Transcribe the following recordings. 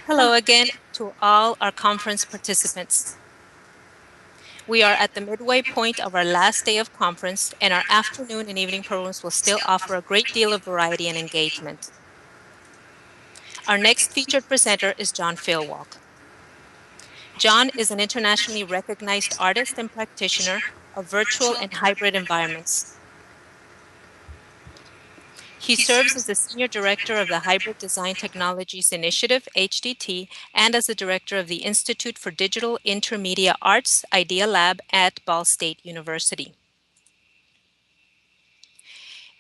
Hello again to all our conference participants. We are at the midway point of our last day of conference, and our afternoon and evening programs will still offer a great deal of variety and engagement. Our next featured presenter is John Fillwalk. John is an internationally recognized artist and practitioner of virtual and hybrid environments. He serves as the Senior Director of the Hybrid Design Technologies Initiative, HDT, and as the Director of the Institute for Digital Intermedia Arts, Idea Lab at Ball State University.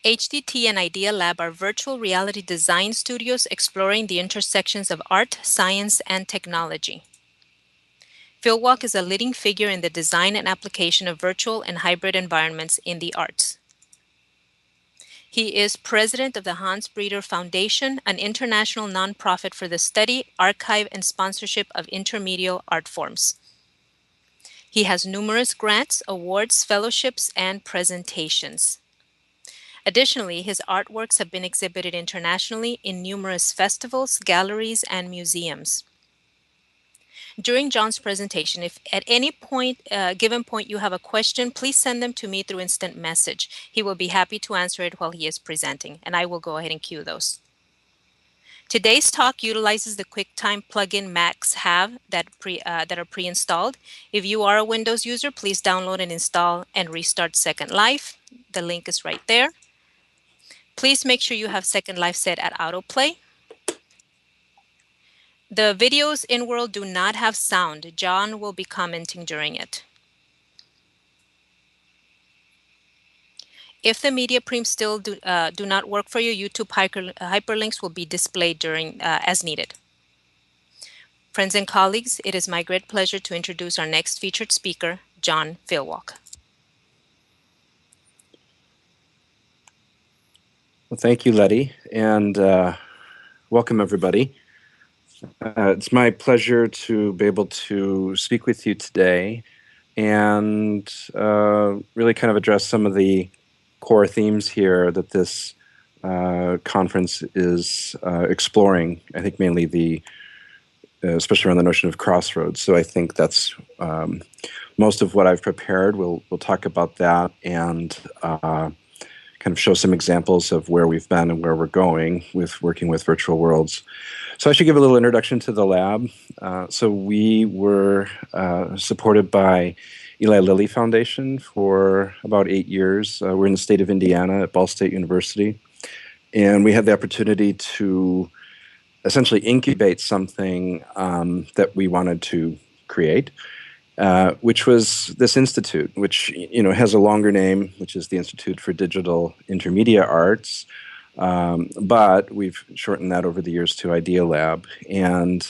HDT and Idea Lab are virtual reality design studios exploring the intersections of art, science, and technology. Fillwalk is a leading figure in the design and application of virtual and hybrid environments in the arts. He is president of the Hans Breeder Foundation, an international nonprofit for the study, archive, and sponsorship of intermediate art forms. He has numerous grants, awards, fellowships, and presentations. Additionally, his artworks have been exhibited internationally in numerous festivals, galleries, and museums. During John's presentation, if at any given point you have a question, please send them to me through instant message. He will be happy to answer it while he is presenting, and I will go ahead and cue those. Today's talk utilizes the QuickTime plugin Macs have that are pre-installed. If you are a Windows user, please download and install and restart Second Life. The link is right there. Please make sure you have Second Life set at autoplay. The videos in World do not have sound. John will be commenting during it. If the media preams still do not work for you, YouTube hyperlinks will be displayed during as needed. Friends and colleagues, it is my great pleasure to introduce our next featured speaker, John Fillwalk. Well, thank you, Letty, and welcome everybody. It's my pleasure to be able to speak with you today and really kind of address some of the core themes here that this conference is exploring. I think mainly especially around the notion of crossroads. So I think that's most of what I've prepared. We'll talk about that and kind of show some examples of where we've been and where we're going with working with virtual worlds. So I should give a little introduction to the lab. So we were supported by Eli Lilly Foundation for about 8 years. We're in the state of Indiana at Ball State University. And we had the opportunity to essentially incubate something that we wanted to create, which was this institute, which has a longer name, which is the Institute for Digital Intermedia Arts. But we've shortened that over the years to Idea Lab. And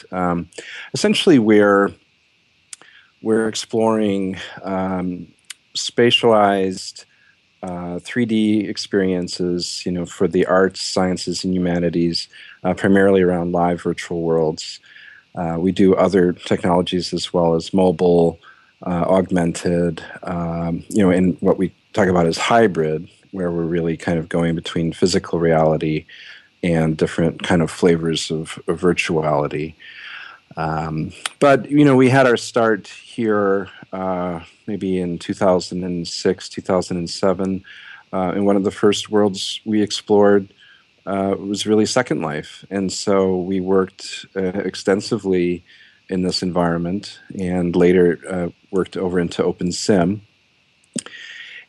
essentially we're exploring spatialized 3D experiences, for the arts, sciences, and humanities, primarily around live virtual worlds. We do other technologies as well as mobile, augmented, and what we talk about is hybrid, where we're really kind of going between physical reality and different kind of flavors of virtuality. But, we had our start here maybe in 2006, 2007. And one of the first worlds we explored was really Second Life. And so we worked extensively in this environment and later worked over into OpenSim.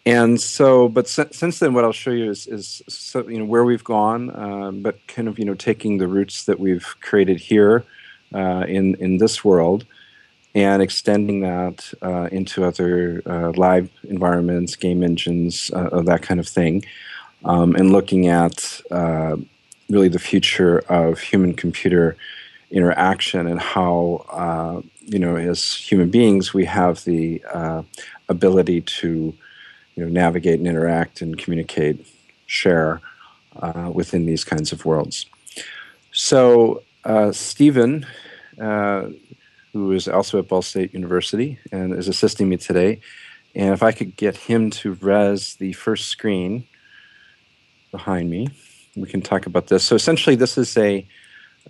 And so, but since then, what I'll show you is where we've gone, but kind of, taking the roots that we've created here in this world and extending that into other live environments, game engines, that kind of thing, and looking at really the future of human-computer interaction and how, as human beings, we have the ability to navigate and interact and communicate, share within these kinds of worlds. So Stephen, who is also at Ball State University and is assisting me today, and if I could get him to res the first screen behind me, we can talk about this. So essentially this is a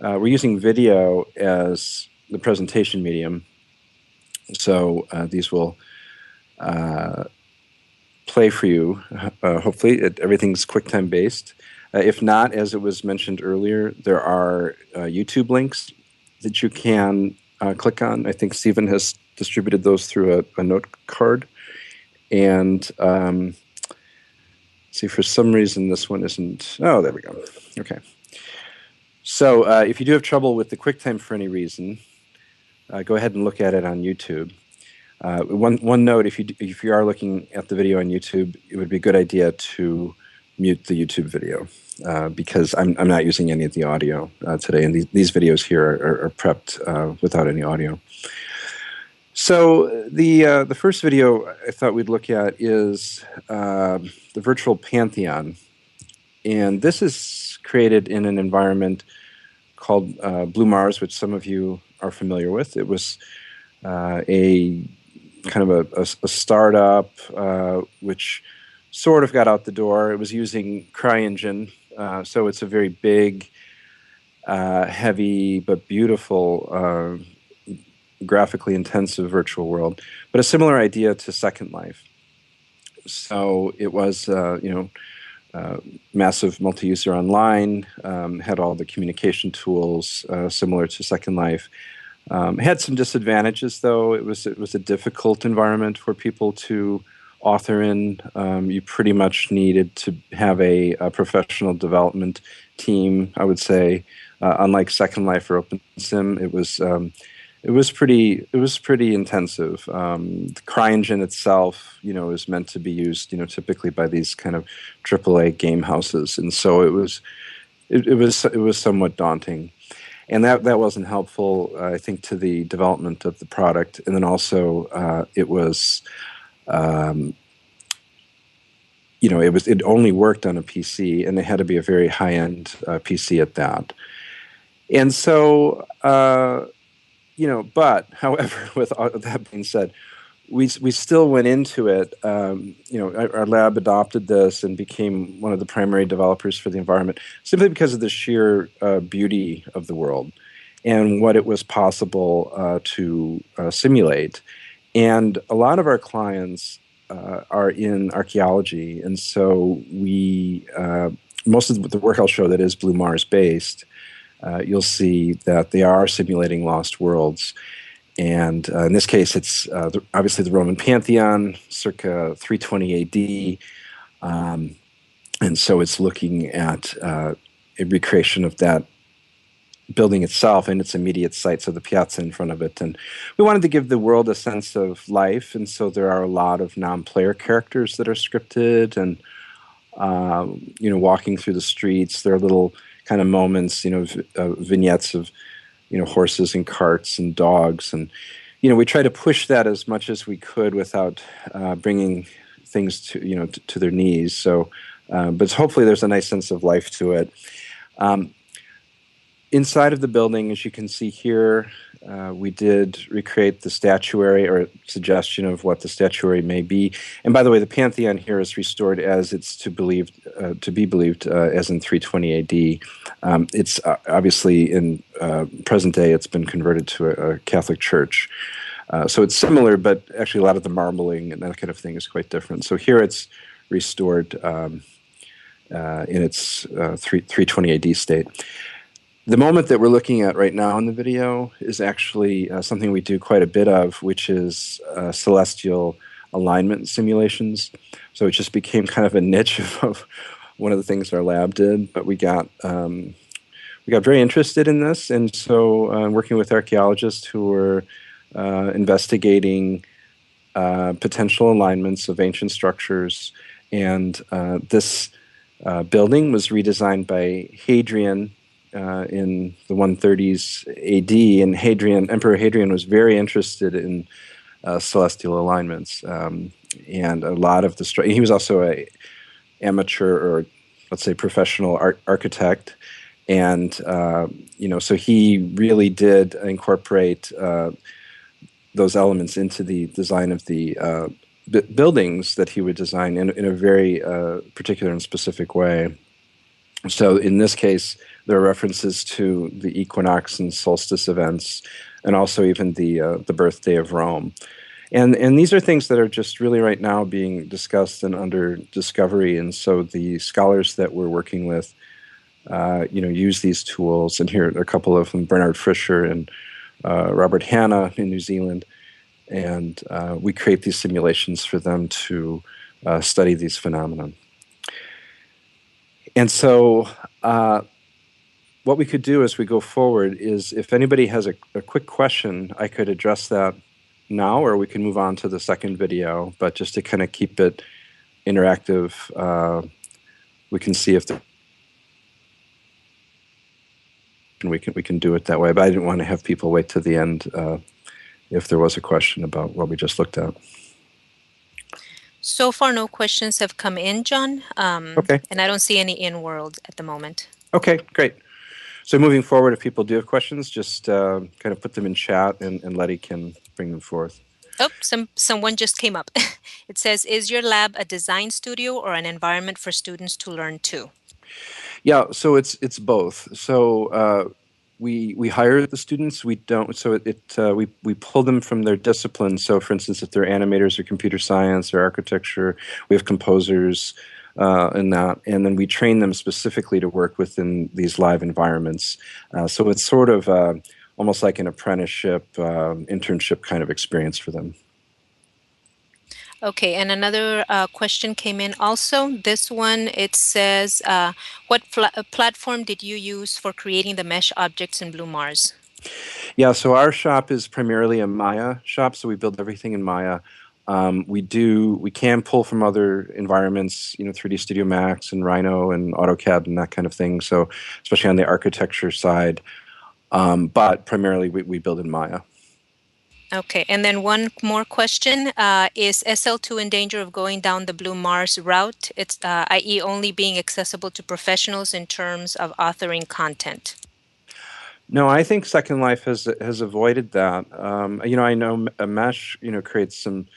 we're using video as the presentation medium. So these will play for you. Hopefully, everything's QuickTime based. If not, as it was mentioned earlier, there are YouTube links that you can click on. I think Stephen has distributed those through a note card. And see, for some reason, this one isn't. Oh, there we go. Okay. So if you do have trouble with the QuickTime for any reason, go ahead and look at it on YouTube. One note: if you are looking at the video on YouTube, it would be a good idea to mute the YouTube video because I'm not using any of the audio today, and these videos here are prepped without any audio. So the first video I thought we'd look at is the virtual Pantheon, and this is created in an environment called Blue Mars, which some of you are familiar with. It was a kind of a startup which sort of got out the door. It was using CryEngine, so it's a very big, heavy, but beautiful, graphically intensive virtual world, but a similar idea to Second Life. So it was, massive multi-user online, had all the communication tools similar to Second Life. Had some disadvantages, though. It was a difficult environment for people to author in. You pretty much needed to have a professional development team, I would say. Unlike Second Life or OpenSim, it was pretty intensive. The CryEngine itself, is meant to be used, typically by these kind of AAA game houses, and so it was somewhat daunting. And that wasn't helpful, I think, to the development of the product. And then also, it was, it only worked on a PC, and it had to be a very high-end PC at that. And so, but however, with all that being said, we still went into it. Our lab adopted this and became one of the primary developers for the environment, simply because of the sheer beauty of the world and what it was possible to simulate. And a lot of our clients are in archaeology, and so most of the work I'll show that is Blue Mars based, you'll see that they are simulating lost worlds. And in this case, it's obviously the Roman Pantheon, circa 320 AD. And so it's looking at a recreation of that building itself and its immediate site, so the piazza in front of it. And we wanted to give the world a sense of life, and so there are a lot of non-player characters that are scripted and, walking through the streets. There are little kind of moments, vignettes of horses and carts and dogs, and we try to push that as much as we could without bringing things to their knees. So, but hopefully there's a nice sense of life to it. Inside of the building, as you can see here, we did recreate the statuary, or suggestion of what the statuary may be. And by the way, the Pantheon here is restored as it's to be believed as in 320 AD. It's obviously in present day, it's been converted to a Catholic church. So it's similar, but actually a lot of the marbling and that kind of thing is quite different. So here it's restored in its 320 AD state. The moment that we're looking at right now in the video is actually something we do quite a bit of, which is celestial alignment simulations. So it just became kind of a niche of one of the things our lab did. But we got very interested in this, and so working with archaeologists who were investigating potential alignments of ancient structures, and this building was redesigned by Hadrian in the 130s AD, and Emperor Hadrian was very interested in celestial alignments, and a lot of he was also a amateur, or let's say professional architect, and so he really did incorporate those elements into the design of the buildings that he would design in a very particular and specific way. So in this case, there are references to the equinox and solstice events, and also even the birthday of Rome. And these are things that are just really right now being discussed and under discovery. And so the scholars that we're working with, use these tools. And here are a couple of them: Bernard Fisher and Robert Hanna in New Zealand. And we create these simulations for them to study these phenomena. And so what we could do as we go forward is, if anybody has a quick question, I could address that now, or we can move on to the second video. But just to kind of keep it interactive, we can see if we can do it that way. But I didn't want to have people wait to the end if there was a question about what we just looked at. So far, no questions have come in, John. Okay. And I don't see any in-world at the moment. Okay, great. So moving forward, if people do have questions, just kind of put them in chat, and Letty can bring them forth. Oh, someone just came up. It says, is your lab a design studio or an environment for students to learn too? Yeah, so it's both. So we hire the students. We don't. So we pull them from their discipline. So for instance, if they're animators or computer science or architecture, we have composers in that, and then we train them specifically to work within these live environments. So it's sort of almost like an apprenticeship, internship kind of experience for them. Okay, and another question came in also. This one, it says, what platform did you use for creating the mesh objects in Blue Mars? Yeah, so our shop is primarily a Maya shop, so we build everything in Maya. We can pull from other environments, 3D Studio Max and Rhino and AutoCAD and that kind of thing. So especially on the architecture side, but primarily we build in Maya. Okay, and then one more question. Is SL2 in danger of going down the Blue Mars route? It's i.e. only being accessible to professionals in terms of authoring content? No, I think Second Life has avoided that. I know Mesh, creates some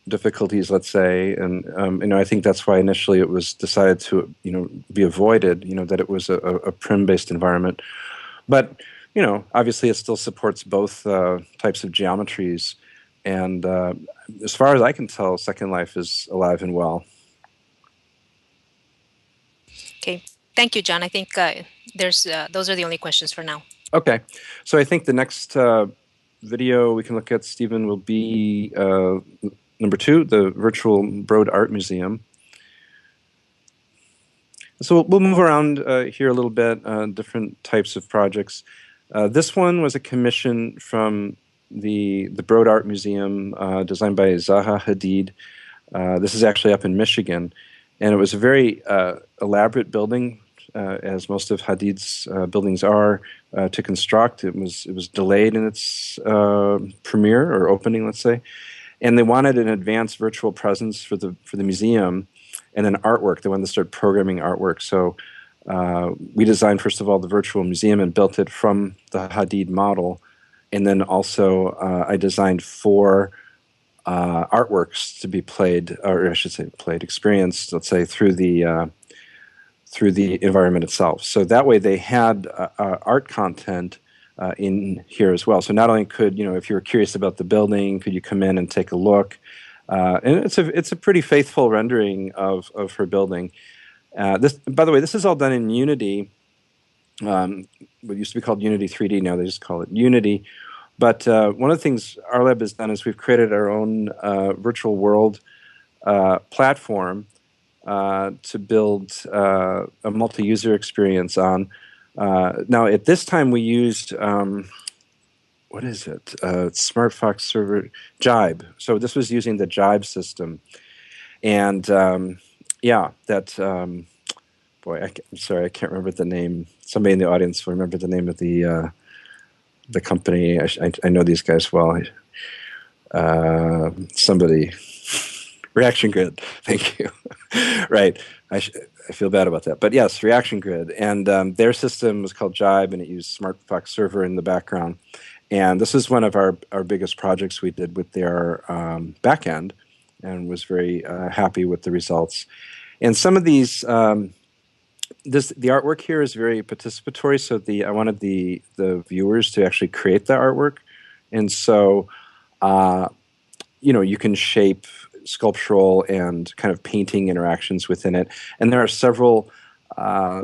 difficulties, let's say, and I think that's why initially it was decided to be avoided. That it was a prim-based environment, but obviously it still supports both types of geometries, and as far as I can tell, Second Life is alive and well. Okay, thank you, John. I think those are the only questions for now. Okay, so I think the next video we can look at, Stephen, will be number 2, the Virtual Broad Art Museum. So we'll move around here a little bit, different types of projects. This one was a commission from the Broad Art Museum, designed by Zaha Hadid. This is actually up in Michigan, and it was a very elaborate building, as most of Hadid's buildings are, to construct. It was delayed in its premiere or opening, let's say, and they wanted an advanced virtual presence for the museum, and then artwork. They wanted to start programming artwork. So we designed, first of all, the virtual museum and built it from the Hadid model, and then also I designed 4 artworks to be played, or I should say experienced, let's say, through the environment itself. So that way they had art content in here as well. So not only could, if you were curious about the building, could you come in and take a look. And it's a pretty faithful rendering of her building. This, by the way, this is all done in Unity. What used to be called Unity 3D, now they just call it Unity. But one of the things our lab has done is we've created our own virtual world platform to build a multi-user experience on. Now, at this time, we used what is it? SmartFox server Jibe. So this was using the Jibe system, and yeah, that boy, I'm sorry, I can't remember the name. Somebody in the audience will remember the name of the company. I know these guys well. Somebody. Reaction Grid. Thank you. Right. I feel bad about that. But yes, Reaction Grid. And their system was called Jibe, and it used SmartFox server in the background. And this is one of our biggest projects we did with their backend, and was very happy with the results. And some of these The artwork here is very participatory. So I wanted the viewers to actually create the artwork, and so uh, you can shape sculptural and kind of painting interactions within it. And there are several uh,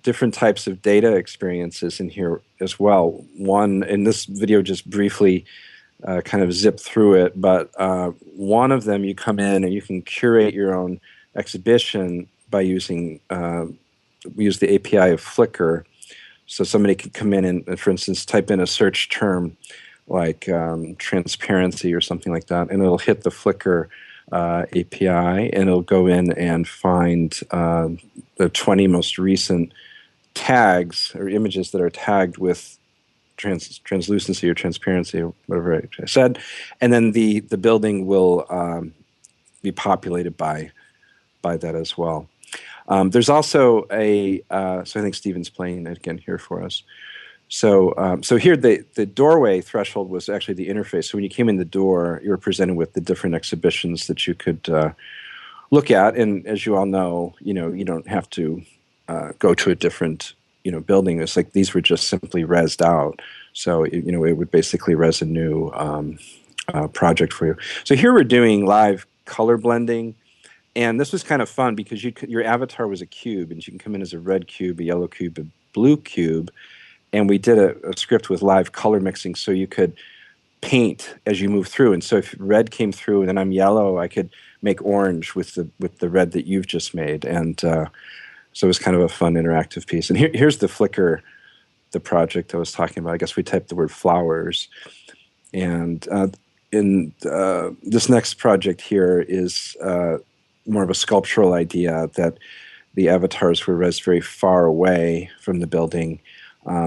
different types of data experiences in here as well. One in this video just briefly kind of zip through it, but one of them you come in and you can curate your own exhibition by using we use the API of Flickr. So somebody can come in and, for instance, type in a search term like transparency or something like that, and it'll hit the Flickr API, and it'll go in and find the 20 most recent tags or images that are tagged with translucency or transparency or whatever I said, and then the building will be populated by that as well. There's also so I think Stephen's playing it again here for us. So here the doorway threshold was actually the interface. So when you came in the door, you were presented with the different exhibitions that you could look at. And as you all know, you don't have to go to a different building. It's like these were just simply rezzed out. So it would basically res a new project for you. So here we're doing live color blending. And this was kind of fun because your avatar was a cube, and you can come in as a red cube, a yellow cube, a blue cube. And we did a script with live color mixing, so you could paint as you move through. And so if red came through and then I'm yellow, I could make orange with the red that you've just made. And so it was kind of a fun interactive piece. And here's the Flickr, the project I was talking about. I guess we typed the word flowers. And in this next project here is more of a sculptural idea that the avatars were res very far away from the building.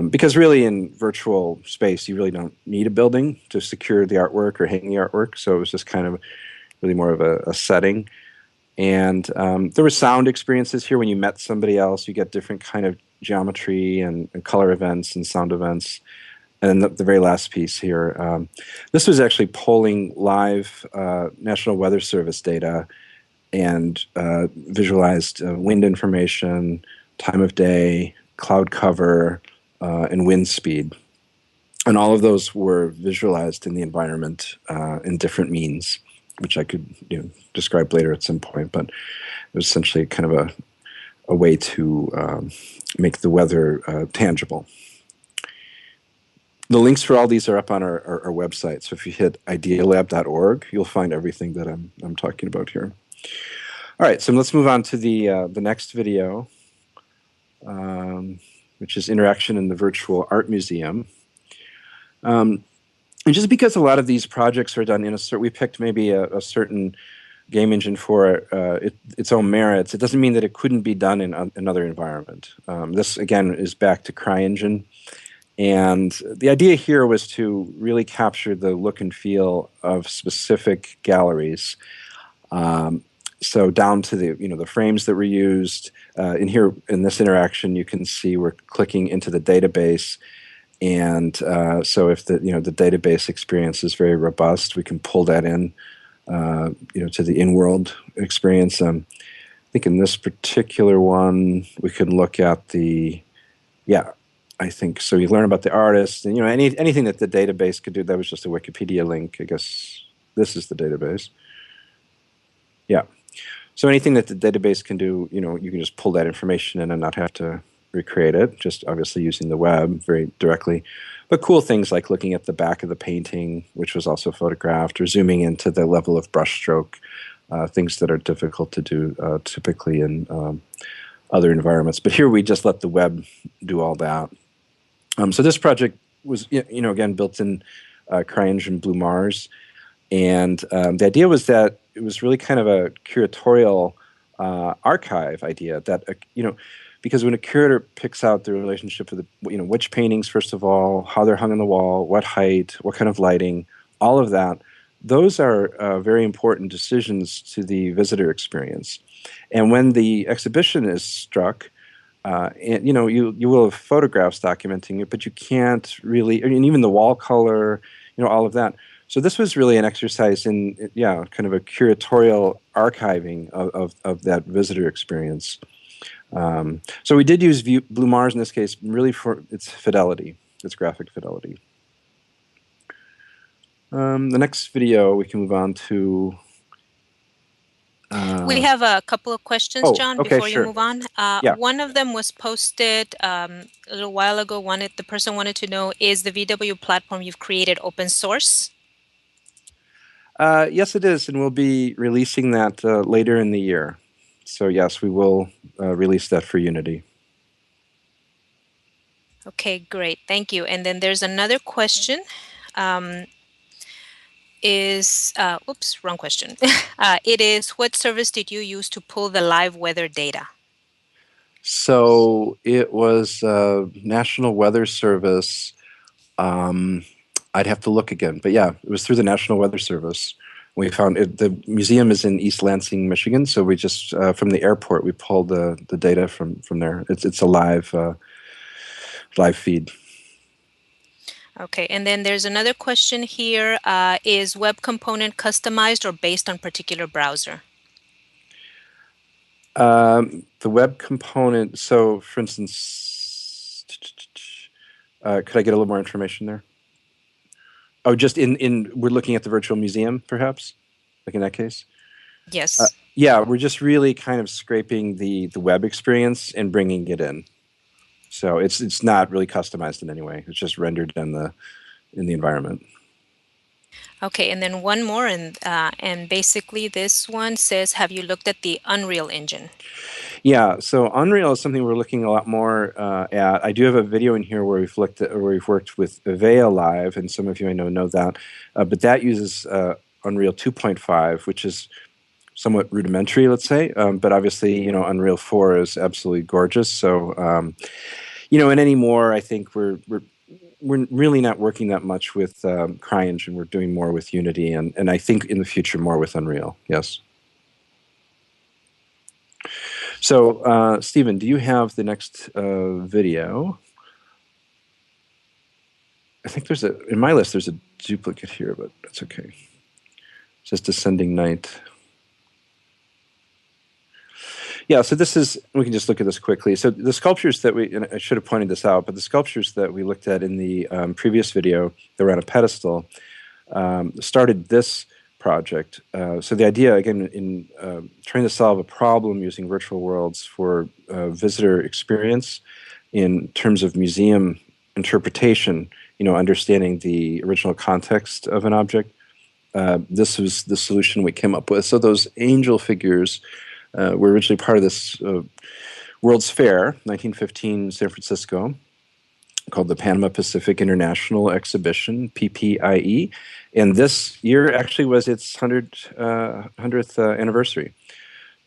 Because really in virtual space, you really don't need a building to secure the artwork or hang the artwork. So it was just kind of really more of a setting. And there were sound experiences here. When you met somebody else, you get different kind of geometry and color events and sound events. And then the very last piece here, this was actually polling live National Weather Service data and visualized wind information, time of day, cloud cover, and wind speed. And all of those were visualized in the environment in different means, which I could describe later at some point. But it was essentially kind of a way to make the weather tangible. The links for all these are up on our website. So if you hit idealab.org, you'll find everything that I'm talking about here. All right, so let's move on to the next video, which is Interaction in the Virtual Art Museum. And just because a lot of these projects are done in we picked maybe a certain game engine for its own merits, it doesn't mean that it couldn't be done in another environment. This, again, is back to CryEngine. And the idea here was to really capture the look and feel of specific galleries. So down to the frames that were used. In here, in this interaction, you can see we're clicking into the database, and so if the database experience is very robust, we can pull that in, to the in-world experience. I think in this particular one, we can look at I think so. You learn about the artist, and anything that the database could do. That was just a Wikipedia link. I guess this is the database. Yeah. So anything that the database can do, you can just pull that information in and not have to recreate it, just obviously using the web very directly. But cool things like looking at the back of the painting, which was also photographed, or zooming into the level of brushstroke, things that are difficult to do typically in other environments. But here we just let the web do all that. So this project was, again, built in CryEngine Blue Mars. And the idea was that it was really kind of a curatorial archive idea that, because when a curator picks out the relationship of which paintings, first of all, how they're hung on the wall, what height, what kind of lighting, all of that, those are very important decisions to the visitor experience. And when the exhibition is struck, and you will have photographs documenting it, but you can't really, and even the wall color, all of that. So this was really an exercise in, kind of a curatorial archiving of that visitor experience. So we did use Blue Mars in this case, really for its fidelity, its graphic fidelity. The next video we can move on to. We have a couple of questions, Oh, John, okay, before you sure. move on. Yeah. One of them was posted a little while ago. The person wanted to know, is the VW platform you've created open source? Yes, it is, and we'll be releasing that later in the year. So yes, we will release that for Unity. Okay, great. Thank you. And then there's another question. Oops, wrong question. It is, what service did you use to pull the live weather data? So it was National Weather Service. I'd have to look again, but yeah, it was through the National Weather Service. We found it. The museum is in East Lansing, Michigan, so we just from the airport we pulled the data from there. It's a live feed. Okay, and then there's another question here. Is web component customized or based on particular browser? The web component. So, for instance, could I get a little more information there? Oh, just in we're looking at the virtual museum, perhaps, like in that case. Yes. Yeah, we're just really kind of scraping the web experience and bringing it in. So it's not really customized in any way. It's just rendered in the environment. Okay, and then one more, and basically this one says, have you looked at the Unreal Engine? Yeah, so Unreal is something we're looking a lot more at. I do have a video in here where we've worked with Avaya Live, and some of you I know that, but that uses Unreal 2.5, which is somewhat rudimentary, let's say. But obviously, Unreal 4 is absolutely gorgeous. So, and anymore, I think we're really not working that much with CryEngine. We're doing more with Unity, and I think in the future more with Unreal. Yes. So, Stephen, do you have the next video? I think in my list, there's a duplicate here, but that's okay. Just Descending Night. Yeah, so we can just look at this quickly. So the sculptures and I should have pointed this out, but the sculptures that we looked at in the previous video that were on a pedestal started this project. So the idea, again, in trying to solve a problem using virtual worlds for visitor experience in terms of museum interpretation, understanding the original context of an object, this was the solution we came up with. So those angel figures were originally part of this World's Fair, 1915, San Francisco, called the Panama Pacific International Exhibition, PPIE. And this year actually was its 100th anniversary.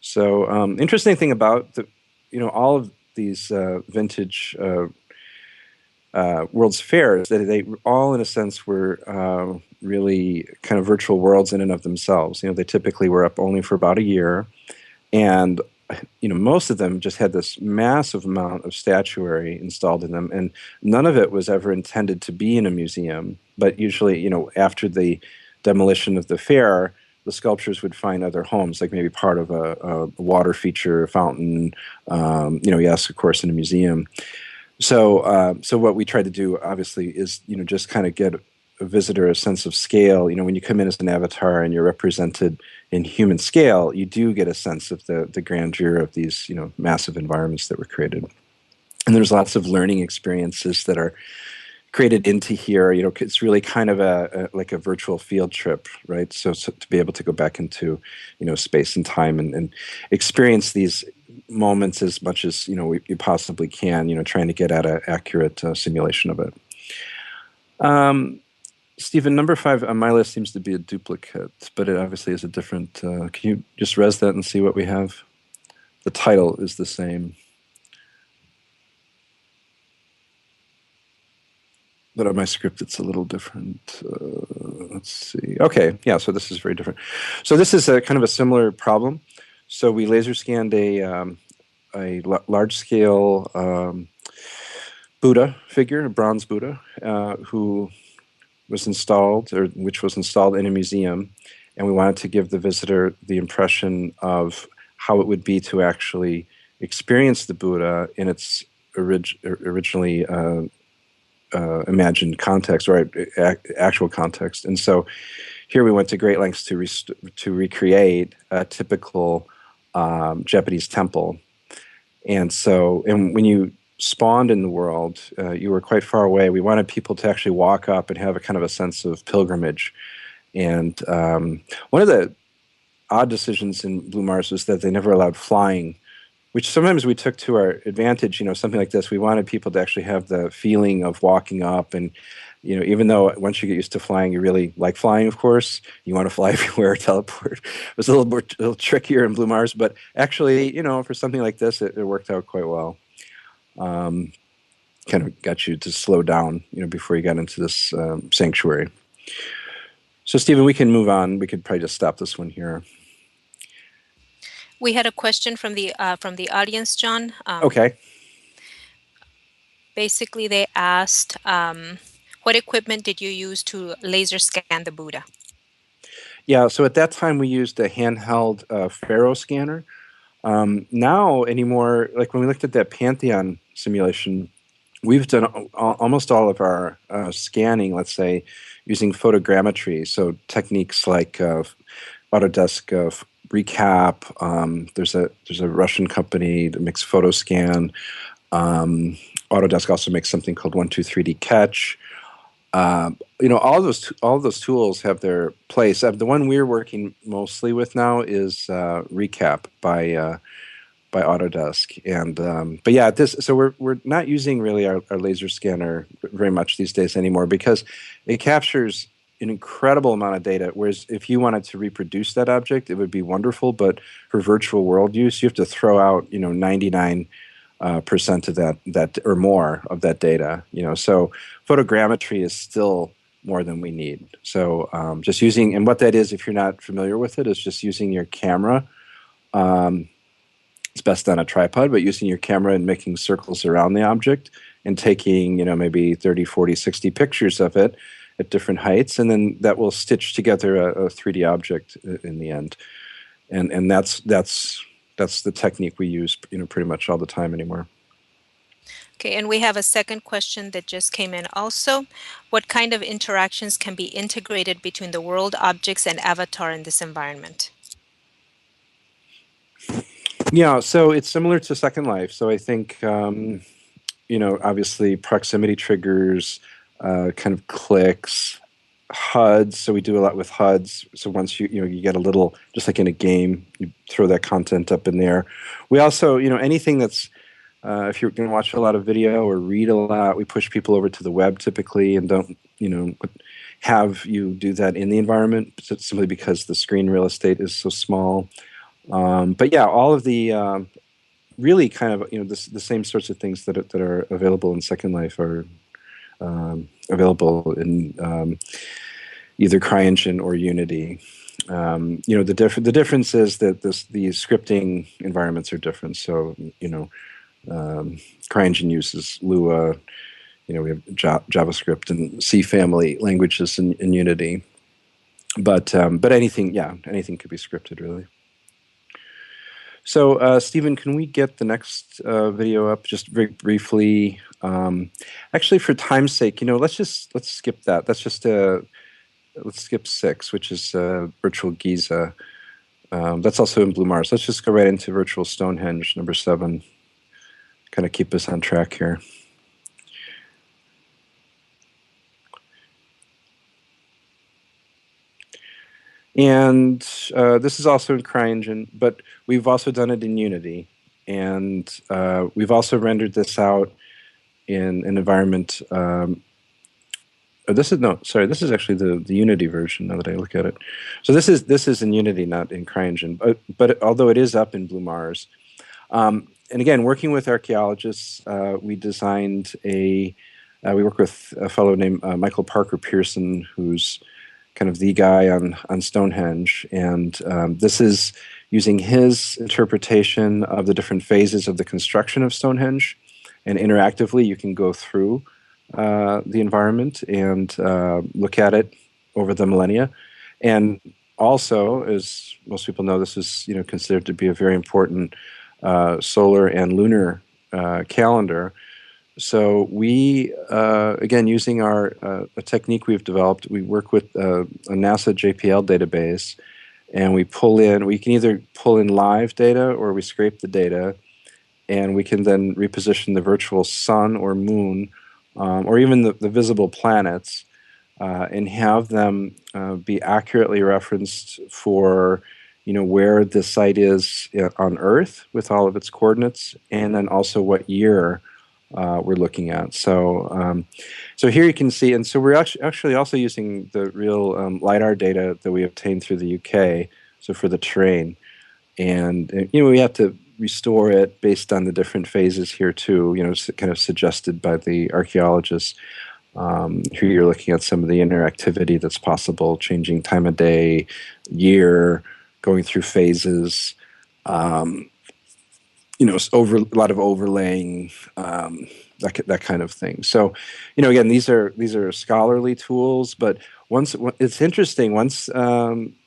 So interesting thing about all of these vintage World's Fairs, that they all, in a sense, were really kind of virtual worlds in and of themselves. They typically were up only for about a year. And most of them just had this massive amount of statuary installed in them, and none of it was ever intended to be in a museum. But usually, after the demolition of the fair, the sculptures would find other homes, like maybe part of a water feature, a fountain. Yes, of course, in a museum. So what we try to do, obviously, is just kind of get a visitor a sense of scale. When you come in as an avatar and you're represented in human scale, you do get a sense of the grandeur of these massive environments that were created. And there's lots of learning experiences that are created into here. It's really kind of like a virtual field trip, right? So to be able to go back into space and time and experience these moments as much as you possibly can, trying to get at an accurate simulation of it. Stephen, number 5 on my list seems to be a duplicate, but it obviously is a different. Can you just res that and see what we have? The title is the same. But on my script, it's a little different. Let's see. Okay, yeah, so this is very different. So this is a kind of a similar problem. So we laser scanned a large-scale Buddha figure, a bronze Buddha, which was installed in a museum, and we wanted to give the visitor the impression of how it would be to actually experience the Buddha in its originally imagined context, or actual context. And so here we went to great lengths to recreate a typical Japanese temple. And when you spawned in the world, you were quite far away. We wanted people to actually walk up and have a kind of a sense of pilgrimage. And one of the odd decisions in Blue Mars was that they never allowed flying, which sometimes we took to our advantage. Something like this, we wanted people to actually have the feeling of walking up. And even though once you get used to flying, you really like flying, of course, you want to fly everywhere, teleport. It was a little trickier in Blue Mars, but actually, for something like this, it worked out quite well. Kind of got you to slow down, before you got into this sanctuary. So, Stephen, we can move on. We could probably just stop this one here. We had a question from the audience, John. Okay. Basically, they asked, what equipment did you use to laser scan the Buddha? Yeah, so at that time we used a handheld Faro scanner. Now anymore, like when we looked at that Pantheon simulation, we've done almost all of our scanning, let's say, using photogrammetry. So techniques like Autodesk Recap. There's a Russian company that makes PhotoScan. Autodesk also makes something called 123D Catch. All those tools have their place. The one we're working mostly with now is Recap by Autodesk, and but yeah, we're not using really our laser scanner very much these days anymore, because it captures an incredible amount of data. Whereas if you wanted to reproduce that object, it would be wonderful, but for virtual world use, you have to throw out 99% of that or more of that data. So photogrammetry is still more than we need. So just using, and what that is, if you're not familiar with it, is just using your camera. It's best on a tripod, but using your camera and making circles around the object and taking, maybe 30, 40, 60 pictures of it at different heights, and then that will stitch together a 3D object in the end. And that's the technique we use, pretty much all the time anymore. Okay, and we have a second question that just came in also. What kind of interactions can be integrated between the world objects and avatar in this environment? Yeah, so it's similar to Second Life. So I think, obviously proximity triggers, kind of clicks, HUDs. So we do a lot with HUDs. So once you get a little, just like in a game, you throw that content up in there. We also, anything that's, if you're going to watch a lot of video or read a lot, we push people over to the web typically, and don't, have you do that in the environment, simply because the screen real estate is so small. But yeah, all of the really kind of the same sorts of things that are available in Second Life are available in either CryEngine or Unity. The difference is that the scripting environments are different. So CryEngine uses Lua. We have JavaScript and C family languages in Unity. But anything could be scripted, really. So, Stephen, can we get the next video up just very briefly? Actually, for time's sake, let's skip that. Let's skip 6, which is Virtual Giza. That's also in Blue Mars. Let's just go right into Virtual Stonehenge, number 7. Kind of keep us on track here. And this is also in CryEngine, but we've also done it in Unity. And we've also rendered this out in an environment. This is actually the Unity version, now that I look at it. So this is in Unity, not in CryEngine. But although it is up in Blue Mars. And again, working with archaeologists, we designed we work with a fellow named Michael Parker Pearson, who's kind of the guy on Stonehenge, and this is using his interpretation of the different phases of the construction of Stonehenge, and interactively you can go through the environment and look at it over the millennia. And also, as most people know, this is considered to be a very important solar and lunar calendar. So we, again, using a technique we've developed, we work with a NASA JPL database, and we can either pull in live data or we scrape the data, and we can then reposition the virtual sun or moon, or even the visible planets, and have them be accurately referenced for, where the site is on Earth with all of its coordinates, and then also what year we're looking at. So here you can see, and so we're actually also using the real LiDAR data that we obtained through the UK, so for the terrain. And we have to restore it based on the different phases here too, kind of suggested by the archaeologists. Here you're looking at some of the interactivity that's possible, changing time of day, year, going through phases, over a lot of overlaying, that kind of thing. So, again, these are scholarly tools, but once it's interesting,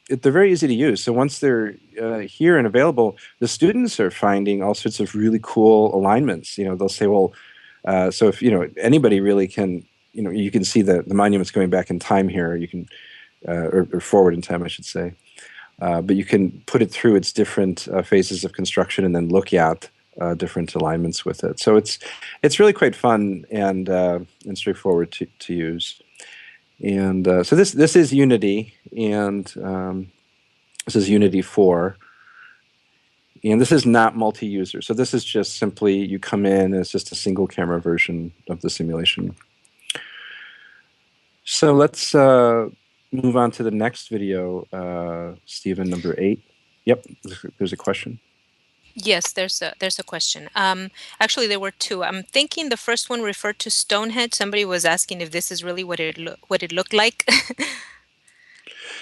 they're very easy to use. So once they're here and available, the students are finding all sorts of really cool alignments. They'll say, well, so if anybody really can, you can see the monuments going back in time here. You can or forward in time, I should say. But you can put it through its different phases of construction and then look at different alignments with it. So it's really quite fun and straightforward to use. And so this is Unity, and this is Unity 4. And this is not multi-user. So this is just simply you come in, and it's just a single camera version of the simulation. So let's move on to the next video, Stephen, number 8. Yep, there's a question. Yes, there's a question. Actually, there were two. I'm thinking the first one referred to Stonehenge. Somebody was asking if this is really what it looked like.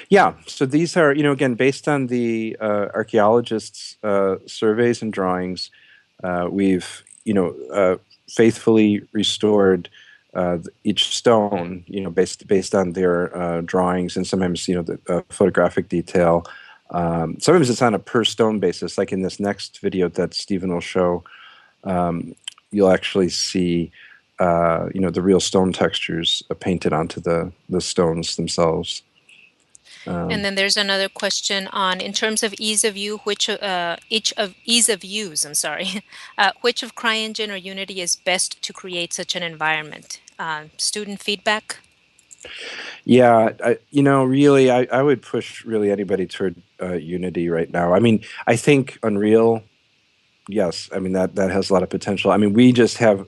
Yeah, so these are, again, based on the archaeologists' surveys and drawings, we've, faithfully restored each stone, based on their drawings, and sometimes, the photographic detail. Sometimes it's on a per stone basis, like in this next video that Stephen will show. You'll actually see, the real stone textures painted onto the stones themselves. And then there's another question on, in terms of ease of use, ease of use, I'm sorry, which of CryEngine or Unity is best to create such an environment? Student feedback? Yeah, really, I would push really anybody toward Unity right now. I mean, I think Unreal, yes, I mean that has a lot of potential. I mean, we just have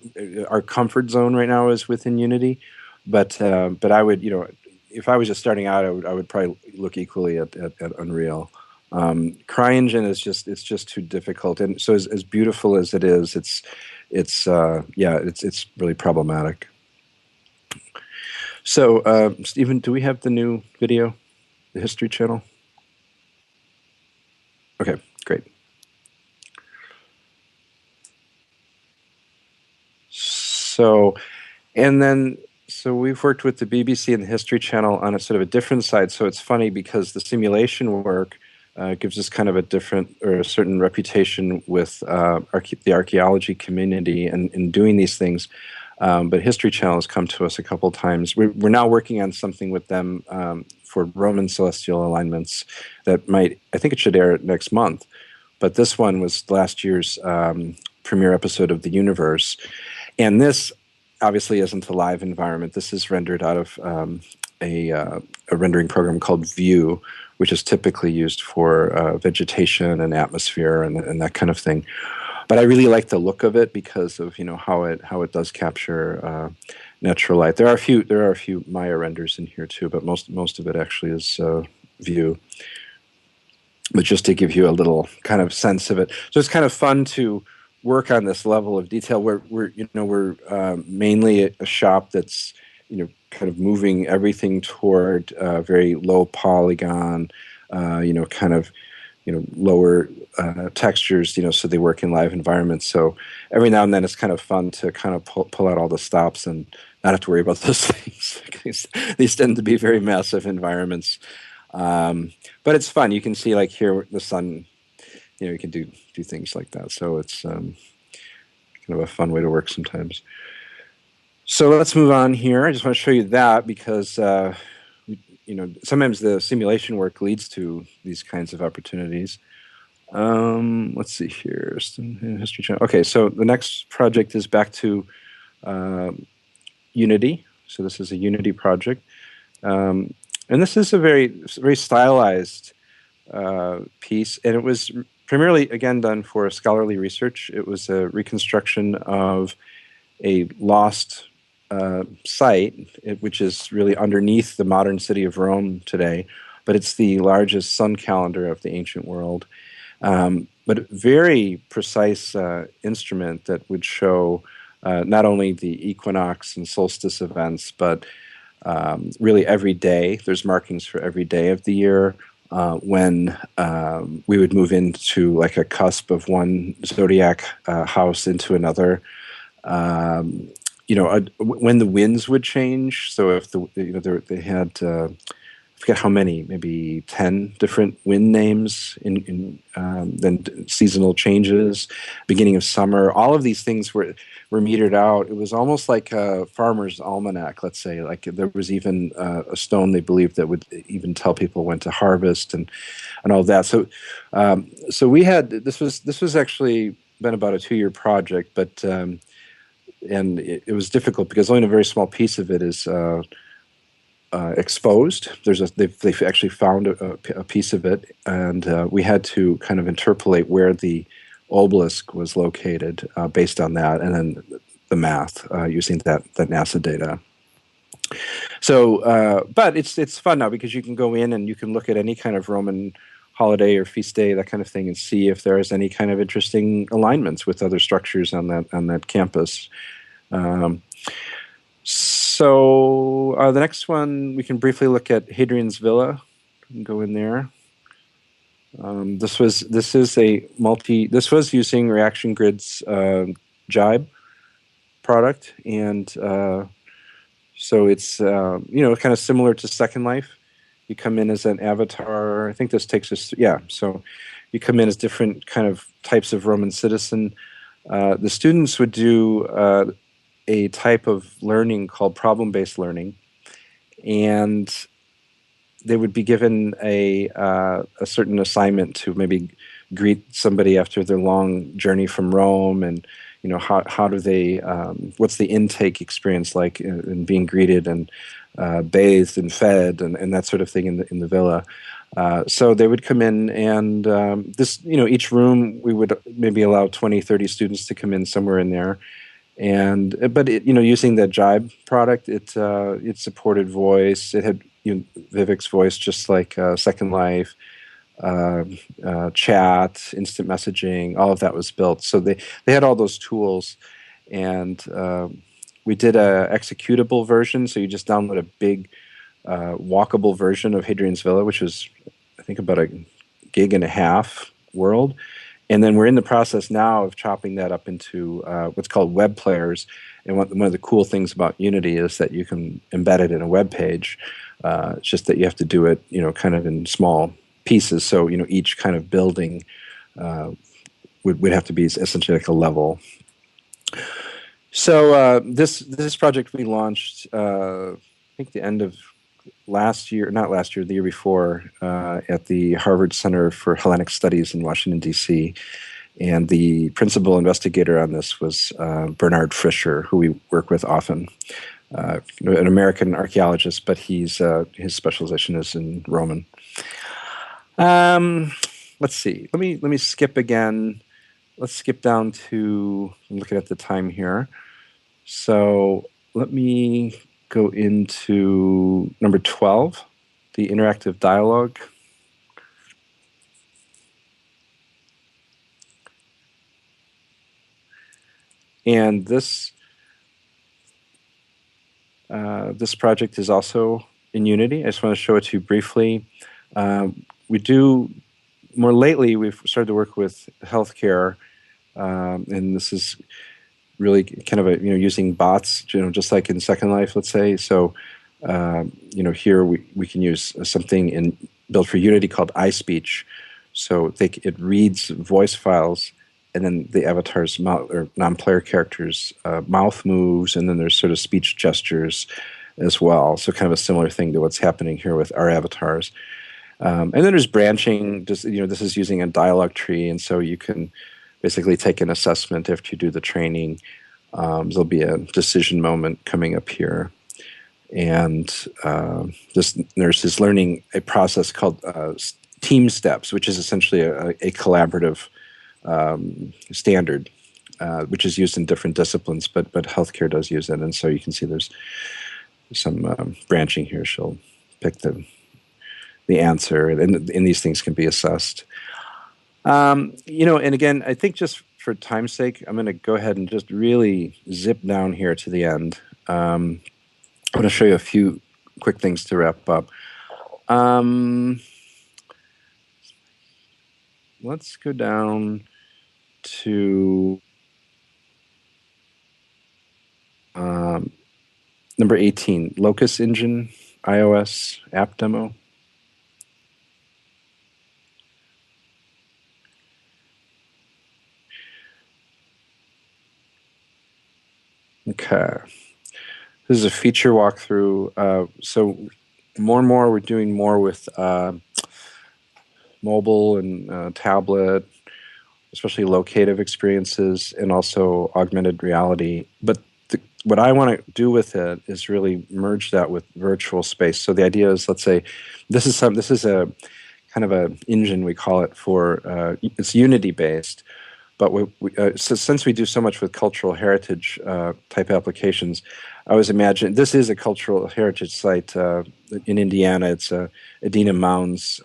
our comfort zone right now is within Unity, but I would, if I was just starting out, I would probably look equally at Unreal. CryEngine is just too difficult, and so as beautiful as it is, it's really problematic. So, Stephen, do we have the new video, the History Channel? Okay, great. So we've worked with the BBC and the History Channel on a sort of a different side. So it's funny because the simulation work gives us kind of a different or a certain reputation with the archaeology community and in doing these things. But History Channel has come to us a couple times. We're now working on something with them for Roman celestial alignments that I think it should air next month. But this one was last year's premiere episode of The Universe. And this obviously isn't a live environment. This is rendered out of a rendering program called View, which is typically used for vegetation and atmosphere and that kind of thing. But I really like the look of it because of how it does capture natural light. There are a few Maya renders in here too, but most of it actually is View. But just to give you a little kind of sense of it, so it's kind of fun to work on this level of detail. We're mainly a shop that's kind of moving everything toward very low polygon, kind of lower textures, so they work in live environments. So every now and then it's kind of fun to kind of pull out all the stops and not have to worry about those things. These tend to be very massive environments. But it's fun. You can see like here the sun, you can do do things like that. So it's kind of a fun way to work sometimes. So let's move on here. I just want to show you that because sometimes the simulation work leads to these kinds of opportunities. Let's see here. History Channel. Okay, so the next project is back to Unity. So this is a Unity project. And this is a very stylized piece, and it was primarily, again, done for scholarly research. It was a reconstruction of a lost site, which is really underneath the modern city of Rome today, but it's the largest sun calendar of the ancient world. But a very precise instrument that would show not only the equinox and solstice events, but really every day. There's markings for every day of the year when we would move into like a cusp of one zodiac house into another. When the winds would change. So if they had I forget how many, maybe 10 different wind names in then seasonal changes, beginning of summer. All of these things were metered out. It was almost like a farmer's almanac, let's say. Like there was even a stone they believed that would even tell people when to harvest and all that. So we had this was actually been about a 2-year project, but and it was difficult because only a very small piece of it is exposed. They've actually found a piece of it, and we had to kind of interpolate where the obelisk was located based on that, and then the math using that NASA data. So, but it's fun now because you can go in and you can look at any kind of Roman holiday or feast day, that kind of thing, and see if there is any kind of interesting alignments with other structures on that campus. So the next one, we can briefly look at Hadrian's Villa. We can go in there. This was using Reaction Grid's Jibe product, and so it's kind of similar to Second Life. You come in as an avatar. I think this takes us, yeah. So you come in as different kind of types of Roman citizen. The students would do a type of learning called problem-based learning, and they would be given a certain assignment to maybe greet somebody after their long journey from Rome, and how do they what's the intake experience like in being greeted and bathed and fed and that sort of thing in the villa. So they would come in, and each room we would maybe allow 20-30 students to come in somewhere in there. But using the Jibe product, it supported voice. It had Vivek's voice, just like Second Life, chat, instant messaging. All of that was built. So they had all those tools, and we did a executable version. So you just download a big walkable version of Hadrian's Villa, which was I think about a gig and a half world. And then we're in the process now of chopping that up into what's called web players. And one of the cool things about Unity is that you can embed it in a web page. It's just that you have to do it, kind of in small pieces. So, each kind of building would have to be essentially like a level. So this project we launched, I think the end of the year before, at the Harvard Center for Hellenic Studies in Washington, D.C. And the principal investigator on this was Bernard Fischer, who we work with often, an American archaeologist, but his specialization is in Roman. Let's see. Let me skip again. Let's skip down to, I'm looking at the time here. So let me go into number 12, the interactive dialogue. And this project is also in Unity. I just want to show it to you briefly. More lately, we've started to work with healthcare, and this is really kind of using bots, just like in Second Life, let's say. So, here we can use something built for Unity called iSpeech So it reads voice files, and then the avatar's mouth or non-player characters' mouth moves, and then there's sort of speech gestures as well. So kind of a similar thing to what's happening here with our avatars. And then there's branching. Just this is using a dialogue tree, and so you can basically take an assessment after you do the training. There'll be a decision moment coming up here, and this nurse is learning a process called team steps, which is essentially a collaborative standard, which is used in different disciplines, but healthcare does use it, and so you can see there's some branching here. She'll pick the answer, and these things can be assessed. And again, I think just for time's sake, I'm going to go ahead and just really zip down here to the end. I'm going to show you a few quick things to wrap up. Let's go down to number 18, Locus Engine iOS app demo. Okay. This is a feature walkthrough. So more and more, we're doing more with mobile and tablet, especially locative experiences, and also augmented reality. But what I want to do with it is really merge that with virtual space. So the idea is, let's say, this is a kind of a engine, we call it, for it's Unity based. But so since we do so much with cultural heritage type applications, I was imagining this is a cultural heritage site in Indiana. It's a Adena Mounds,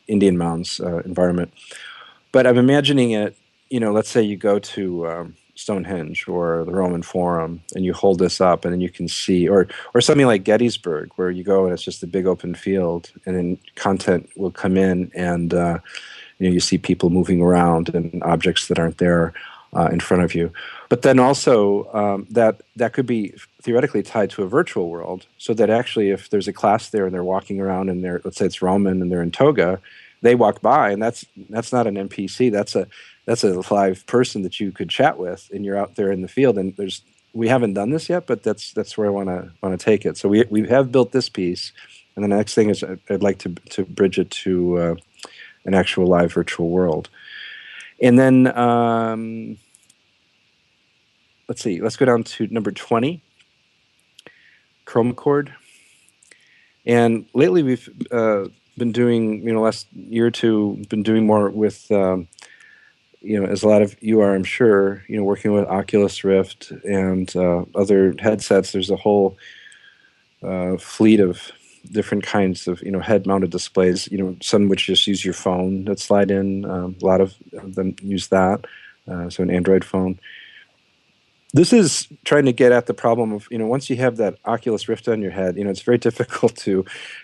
Indian Mounds environment. But I'm imagining it. Let's say you go to Stonehenge or the Roman Forum, and you hold this up, and then you can see, or something like Gettysburg, where you go and it's just a big open field, and then content will come in, and you see people moving around and objects that aren't there in front of you. But then also that could be theoretically tied to a virtual world, so that actually if there's a class there and they're walking around and let's say it's Roman and they're in toga, they walk by, and that's not an NPC. That's a live person that you could chat with, and you're out there in the field. And we haven't done this yet, but that's where I want to take it. So we have built this piece, and the next thing is I'd like to bridge it to an actual live virtual world. And then let's see. Let's go down to number 20, Chroma Cord. And lately we've been doing, last year or two, been doing more with, as a lot of you are, I'm sure, working with Oculus Rift and other headsets. There's a whole fleet of different kinds of, head-mounted displays. Some which just use your phone that slide in. A lot of them use that. So an Android phone. This is trying to get at the problem of, once you have that Oculus Rift on your head, it's very difficult to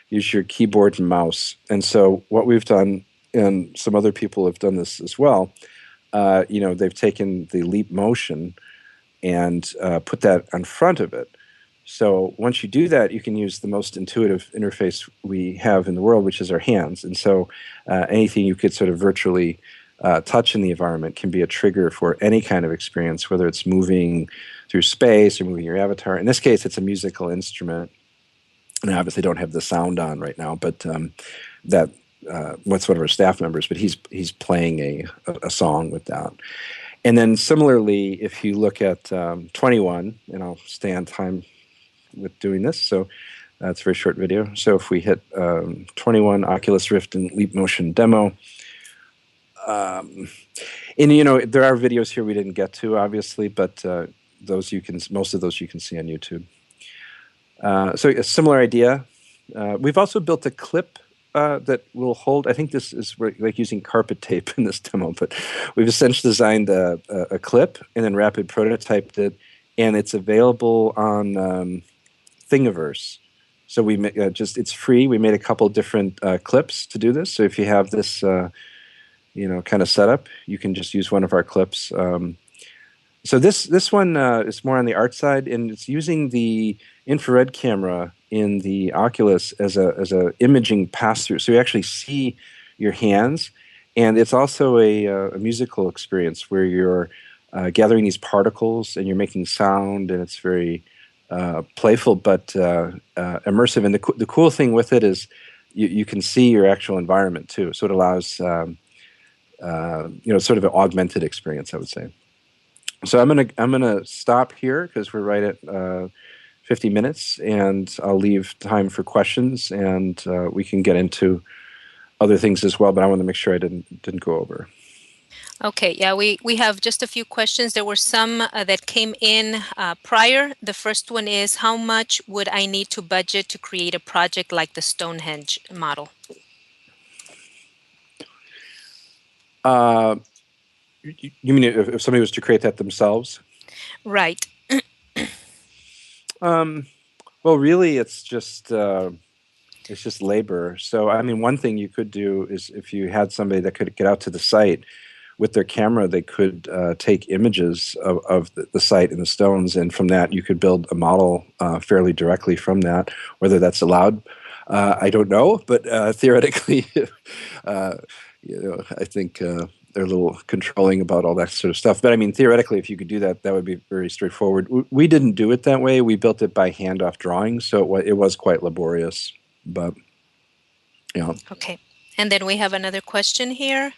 use your keyboard and mouse. And so what we've done, and some other people have done this as well, they've taken the Leap Motion and put that on front of it. So once you do that, you can use the most intuitive interface we have in the world, which is our hands. And so anything you could sort of virtually touch in the environment can be a trigger for any kind of experience, whether it's moving through space or moving your avatar. In this case, it's a musical instrument. And I obviously don't have the sound on right now, but what's one of our staff members, but he's playing a song with that. And then similarly, if you look at 21, and I'll stay on time with doing this, so it's a very short video. So if we hit 21 Oculus Rift and Leap Motion demo, and there are videos here we didn't get to, obviously, but most of those you can see on YouTube. So a similar idea. We've also built a clip that will hold. I think this is like using carpet tape in this demo, but we've essentially designed a clip and then rapid prototyped it, and it's available on Thingiverse. So we it's free. We made a couple different clips to do this. So if you have this, kind of setup, you can just use one of our clips. So this one is more on the art side, and it's using the infrared camera in the Oculus as a imaging pass through. So you actually see your hands, and it's also a musical experience where you're gathering these particles and you're making sound, and it's very playful but immersive. And the cool thing with it is you can see your actual environment too, so it allows sort of an augmented experience, I would say. So I'm gonna stop here because we're right at 50 minutes, and I'll leave time for questions, and we can get into other things as well. But I want to make sure I didn't go over. Okay, yeah, we have just a few questions. There were some that came in prior. The first one is, how much would I need to budget to create a project like the Stonehenge model? Uh, you mean if somebody was to create that themselves? Right. Um, well, really, it's just labor. So, I mean, one thing you could do is if you had somebody that could get out to the site with their camera, they could take images of the site and the stones, and from that you could build a model fairly directly from that. Whether that's allowed, I don't know, but theoretically, uh, I think they're a little controlling about all that sort of stuff. But I mean, theoretically, if you could do that, that would be very straightforward. We didn't do it that way. We built it by hand off drawing, so it was quite laborious. But yeah. Okay. And then we have another question here.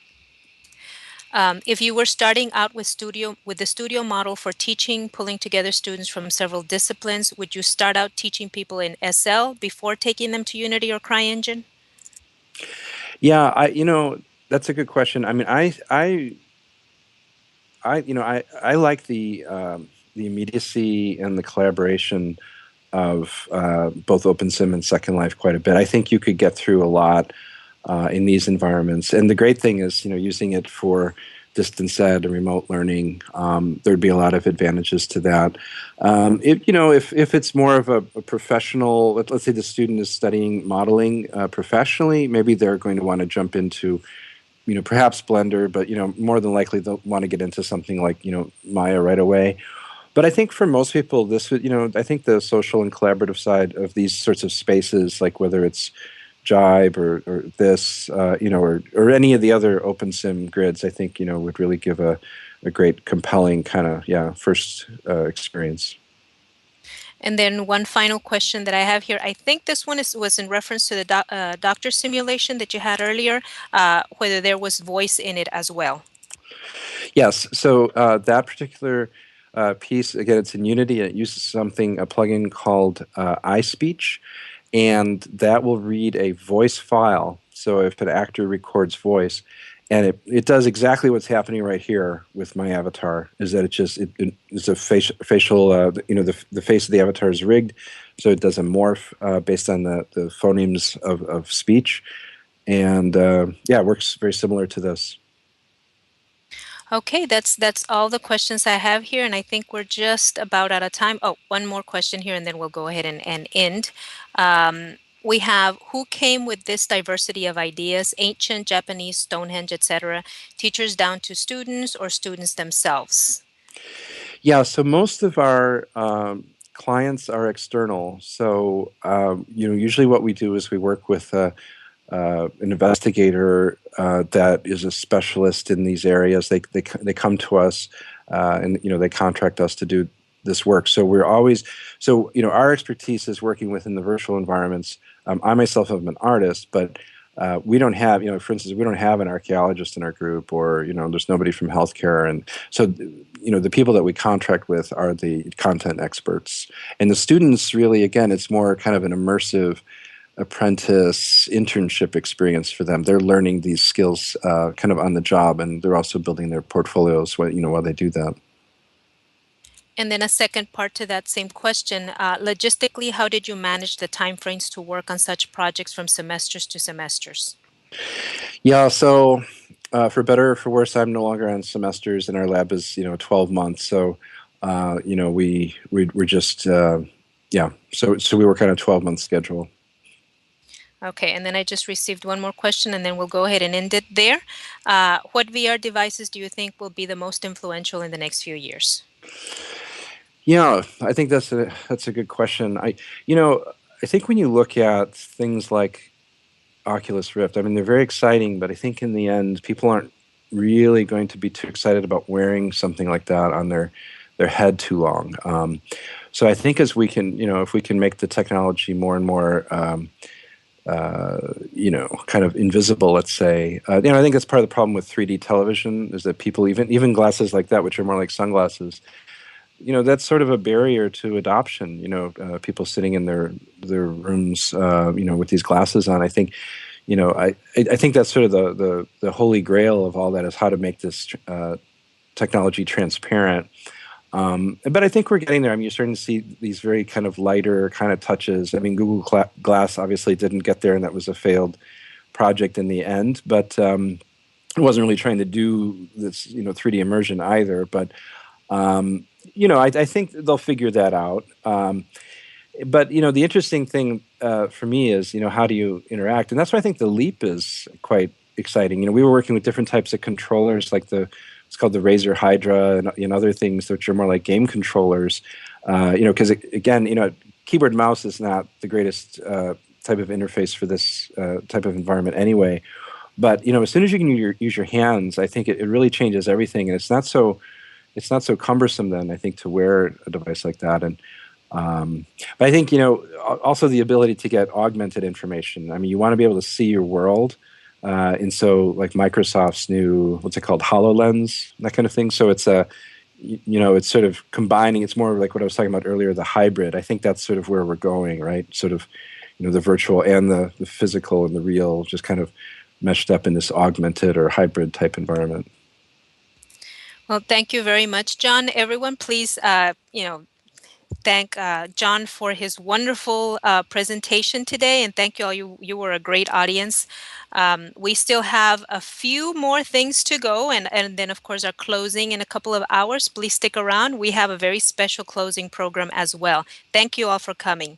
If you were starting out with the studio model for teaching, pulling together students from several disciplines, would you start out teaching people in SL before taking them to Unity or CryEngine? Yeah, that's a good question. I mean, I like the immediacy and the collaboration of both OpenSim and Second Life quite a bit. I think you could get through a lot in these environments. And the great thing is, using it for distance ed and remote learning, there'd be a lot of advantages to that. If it's more of a professional, let's say the student is studying modeling professionally, maybe they're going to want to jump into perhaps Blender, but more than likely they'll want to get into something like Maya right away. But I think for most people, this would I think the social and collaborative side of these sorts of spaces, like whether it's Jibe or this, or any of the other OpenSim grids, I think would really give a great compelling kind of first experience. And then one final question that I have here. I think this one was in reference to the doctor simulation that you had earlier, whether there was voice in it as well. Yes. So that particular piece, again, it's in Unity, and it uses a plugin called iSpeech, and that will read a voice file. So if an actor records voice, and it does exactly what's happening right here with my avatar, is that it's a facial, the face of the avatar is rigged, so it does a morph based on the phonemes of speech, and it works very similar to this. Okay, that's all the questions I have here, and I think we're just about out of time. Oh, one more question here, and then we'll go ahead and end. We have, who came with this diversity of ideas, ancient, Japanese, Stonehenge, etc., teachers down to students or students themselves? Yeah, so most of our clients are external. So usually what we do is we work with an investigator that is a specialist in these areas. They come to us, and they contract us to do this work. So our expertise is working within the virtual environments. I myself am an artist, but we don't have, for instance, we don't have an archaeologist in our group, or there's nobody from healthcare, and so the people that we contract with are the content experts, and the students really, again, it's more kind of an immersive apprentice internship experience for them. They're learning these skills kind of on the job, and they're also building their portfolios while they do that. And then a second part to that same question, logistically, how did you manage the timeframes to work on such projects from semesters to semesters? Yeah, so for better or for worse, I'm no longer on semesters, and our lab is 12 months. So we're just So we work on a 12-month schedule. Okay, and then I just received one more question, and then we'll go ahead and end it there. What VR devices do you think will be the most influential in the next few years? Yeah, I think that's a good question. I think when you look at things like Oculus Rift. I mean, they're very exciting, but I think in the end, people aren't really going to be too excited about wearing something like that on their head too long. So I think as we can, if we can make the technology more and more, kind of invisible, let's say, I think that's part of the problem with 3D television is that people, even glasses like that, which are more like sunglasses, that's sort of a barrier to adoption. People sitting in their rooms, with these glasses on. I think, I think that's sort of the holy grail of all that is how to make this technology transparent. But I think we're getting there. I mean, you're starting to see these very kind of lighter kind of touches. I mean, Google Glass obviously didn't get there, and that was a failed project in the end. But it wasn't really trying to do this, 3D immersion either. But I think they'll figure that out. But the interesting thing for me is, how do you interact? And that's why I think the Leap is quite exciting. We were working with different types of controllers, like it's called the Razer Hydra and other things, which are more like game controllers. Because again, keyboard mouse is not the greatest type of interface for this type of environment anyway. But as soon as you can use your hands, I think it really changes everything, and it's not so cumbersome then, I think, to wear a device like that. And but I think also the ability to get augmented information. I mean, you want to be able to see your world, and so like Microsoft's new, what's it called, HoloLens, that kind of thing. So it's sort of combining. It's more like what I was talking about earlier, the hybrid. I think that's sort of where we're going, right? Sort of the virtual and the physical and the real just kind of meshed up in this augmented or hybrid type environment. Well, thank you very much, John. Everyone, please, thank John for his wonderful presentation today, and thank you all. You were a great audience. We still have a few more things to go, and then of course our closing in a couple of hours. Please stick around. We have a very special closing program as well. Thank you all for coming.